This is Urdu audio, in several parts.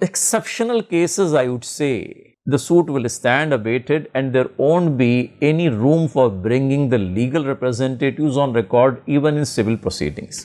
exceptional cases, I would say, the suit will stand abated and there won't be any room for bringing the legal representatives on record even in civil proceedings.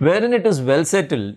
wherein it is well settled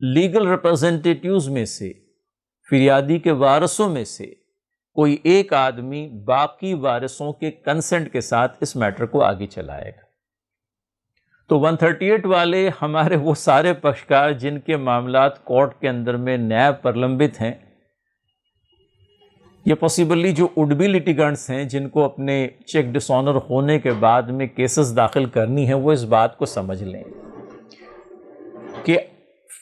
legal representatives میں سے، فریادی کے وارثوں میں سے کوئی ایک آدمی باقی وارثوں کے کنسنٹ کے ساتھ اس میٹر کو آگے چلائے گا۔ تو 138 والے ہمارے وہ سارے پکشکار جن کے معاملات کورٹ کے اندر میں نیب پر لمبت ہیں، یہ پاسبلی جو وڈ بی لیٹیگنٹس ہیں جن کو اپنے چیک ڈس آنر ہونے کے بعد میں کیسز داخل کرنی ہے، وہ اس بات کو سمجھ لیں کہ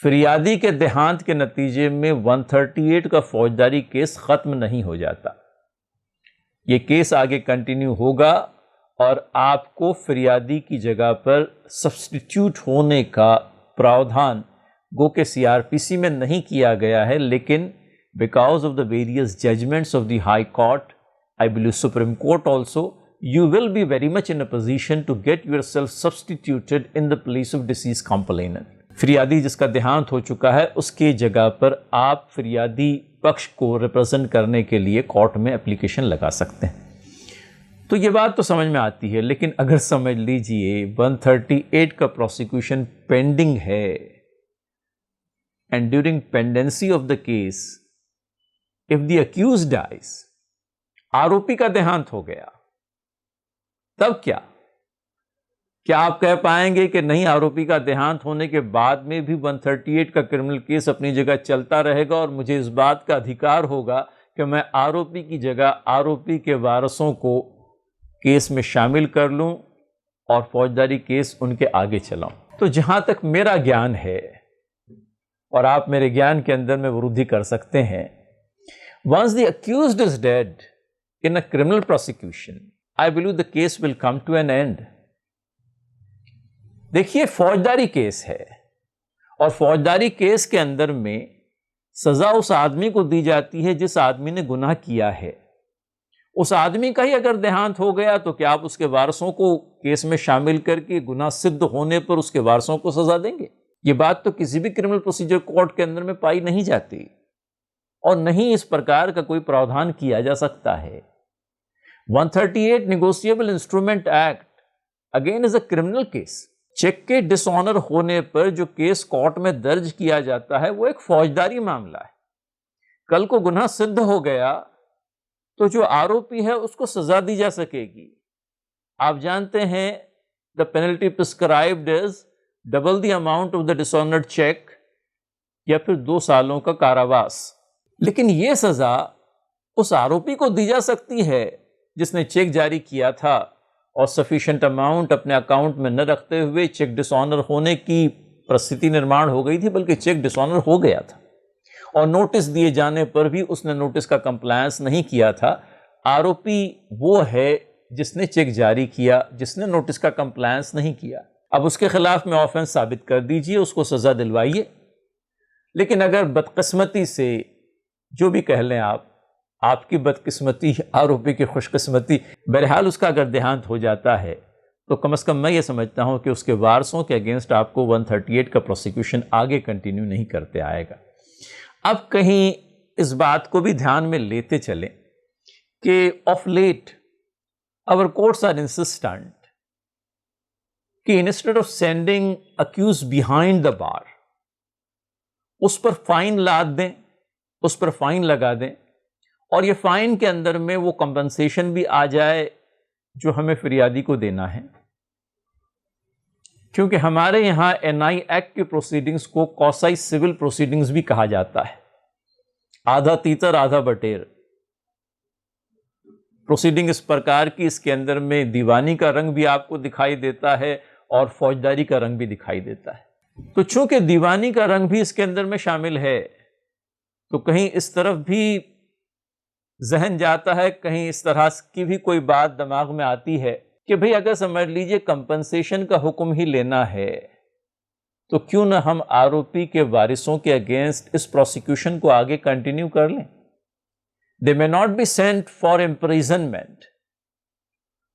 فریادی کے دیہانت کے نتیجے میں 138 کا فوجداری کیس ختم نہیں ہو جاتا، یہ کیس آگے کنٹینیو ہوگا اور آپ کو فریادی کی جگہ پر سبسٹیٹیوٹ ہونے کا پراودھان گو کہ CRPC میں نہیں کیا گیا ہے، لیکن because of the various judgments of the High Court, I believe Supreme Court also, you will be very much in a position to get yourself substituted in the place of deceased complainant. فریادی جس کا دیہانت ہو چکا ہے اس کی جگہ پر آپ فریادی پکش کو ریپرزنٹ کرنے کے لیے کورٹ میں اپلیکیشن لگا سکتے ہیں۔ تو یہ بات تو سمجھ میں آتی ہے، لیکن اگر سمجھ لیجئے 138 کا پروسیکیوشن پینڈنگ ہے and during pendency of the case if the accused dies، آروپی کا دیہانت ہو گیا، تب کیا آپ کہہ پائیں گے کہ نہیں، آروپی کا دیہانت ہونے کے بعد میں بھی 138 کا کرمنل کیس اپنی جگہ چلتا رہے گا اور مجھے اس بات کا ادھیکار ہوگا کہ میں آروپی کی جگہ آروپی کے وارثوں کو کیس میں شامل کر لوں اور فوجداری کیس ان کے آگے چلاؤں؟ تو جہاں تک میرا گیان ہے، اور آپ میرے گیان کے اندر میں ورودھی کر سکتے ہیں، once the accused is dead in a criminal prosecution, I believe the case will come to an end. دیکھیے فوجداری کیس ہے اور فوجداری کیس کے اندر میں سزا اس آدمی کو دی جاتی ہے جس آدمی نے گناہ کیا ہے۔ اس آدمی کا ہی اگر دیہانت ہو گیا تو کیا آپ اس کے وارثوں کو کیس میں شامل کر کے گناہ صدق ہونے پر اس کے وارثوں کو سزا دیں گے؟ یہ بات تو کسی بھی کرمنل پروسیجر کورٹ کے اندر میں پائی نہیں جاتی، اور نہیں اس پرکار کا کوئی پراودھان کیا جا سکتا ہے۔ 138 negotiable instrument act again is a criminal case. Check کے ڈس آنر ہونے پر جو کیس کورٹ میں درج کیا جاتا ہے وہ ایک فوجداری معاملہ ہے۔ کل کو گناہ صدق ہو گیا تو جو آروپی ہے اس کو سزا دی جا سکے گی۔ آپ جانتے ہیں the penalty prescribed is double the amount of the dishonored check یا پھر 2 سالوں کا کاراواس۔ لیکن یہ سزا اس آروپی کو دی جا سکتی ہے جس نے چیک جاری کیا تھا اور سفیشینٹ اماؤنٹ اپنے اکاؤنٹ میں نہ رکھتے ہوئے چیک ڈس آنر ہونے کی پرستھتی نرمان ہو گئی تھی، بلکہ چیک ڈس آنر ہو گیا تھا اور نوٹس دیے جانے پر بھی اس نے نوٹس کا کمپلائنس نہیں کیا تھا۔ آروپی وہ ہے جس نے چیک جاری کیا، جس نے نوٹس کا کمپلائنس نہیں کیا۔ اب اس کے خلاف میں آفینس ثابت کر دیجئے، اس کو سزا دلوائیے۔ لیکن اگر بدقسمتی سے جو بھی کہہ لیں آپ کی بدقسمتی، آروپی کی خوش قسمتی، بہرحال اس کا اگر دیہانت ہو جاتا ہے تو کم از کم میں یہ سمجھتا ہوں کہ اس کے وارثوں کے اگینسٹ آپ کو 138 کا پروسیکیوشن آگے کنٹینیو نہیں کرتے آئے گا۔ اب کہیں اس بات کو بھی دھیان میں لیتے چلیں کہ of late our courts are insistent کہ instead of sending accused behind the bar اس پر فائن لاد دیں، اس پر فائن لگا دیں، اور یہ فائن کے اندر میں وہ کمپنسیشن بھی آ جائے جو ہمیں فریادی کو دینا ہے۔ کیونکہ ہمارے یہاں NI ایکٹ کی پروسیڈنگز کو کوسائی سول پروسیڈنگز بھی کہا جاتا ہے، آدھا تیتر آدھا بٹیر پروسیڈنگ اس پرکار کی، اس کے اندر میں دیوانی کا رنگ بھی آپ کو دکھائی دیتا ہے اور فوجداری کا رنگ بھی دکھائی دیتا ہے۔ تو چونکہ دیوانی کا رنگ بھی اس کے اندر میں شامل ہے تو کہیں اس طرف بھی ذہن جاتا ہے، کہیں اس طرح کی بھی کوئی بات دماغ میں آتی ہے کہ بھئی اگر سمجھ لیجئے کمپنسیشن کا حکم ہی لینا ہے تو کیوں نہ ہم آروپی کے وارثوں کے اگینسٹ اس پروسیکیوشن کو آگے کنٹینیو کر لیں۔ They may not be sent for imprisonment.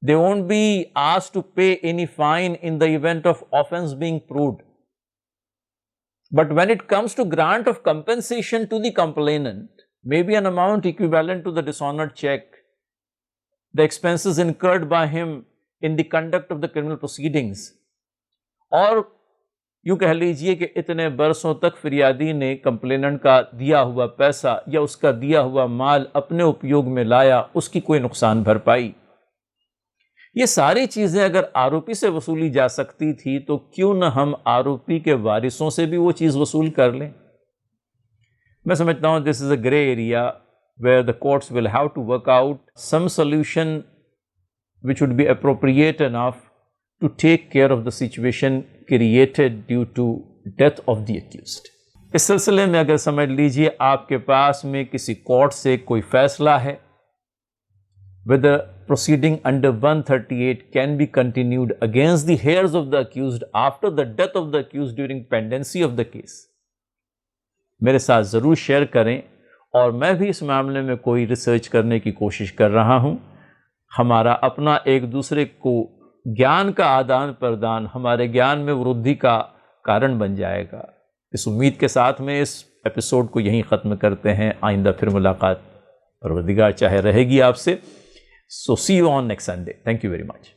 They won't be asked to pay any fine in the event of offense being proved. But when it comes to grant of compensation to the complainant, maybe an amount equivalent to the dishonored check, the expenses incurred by him in the conduct of the criminal proceedings, or یوں کہہ لیجئے کہ اتنے برسوں تک فریادی نے کمپلیننٹ کا دیا ہوا پیسہ یا اس کا دیا ہوا مال اپنے اپیوگ میں لایا، اس کی کوئی نقصان بھرپائی۔ یہ ساری چیزیں اگر آروپی سے وصولی جا سکتی تھی تو کیوں نہ ہم آروپی کے وارثوں سے بھی وہ چیز وصول کر لیں؟ میں سمجھتا ہوں this is a grey area where the courts will have to work out some solution which would be appropriate enough to take care of the situation created due to death of the accused۔ اس سلسلے میں اگر سمجھ لیجئے آپ کے پاس میں کسی کورٹ سے کوئی فیصلہ ہے whether proceeding under 138 can be continued against the heirs of the accused after the death of the accused during pendency of the case، میرے ساتھ ضرور شیئر کریں، اور میں بھی اس معاملے میں کوئی ریسرچ کرنے کی کوشش کر رہا ہوں۔ ہمارا اپنا ایک دوسرے کو گیان کا آدان پردان ہمارے گیان میں ورودھی کا کارن بن جائے گا۔ اس امید کے ساتھ میں اس ایپیسوڈ کو یہیں ختم کرتے ہیں۔ آئندہ پھر ملاقات پروردگار چاہے رہے گی آپ سے۔ So see you on next Sunday. Thank you very much.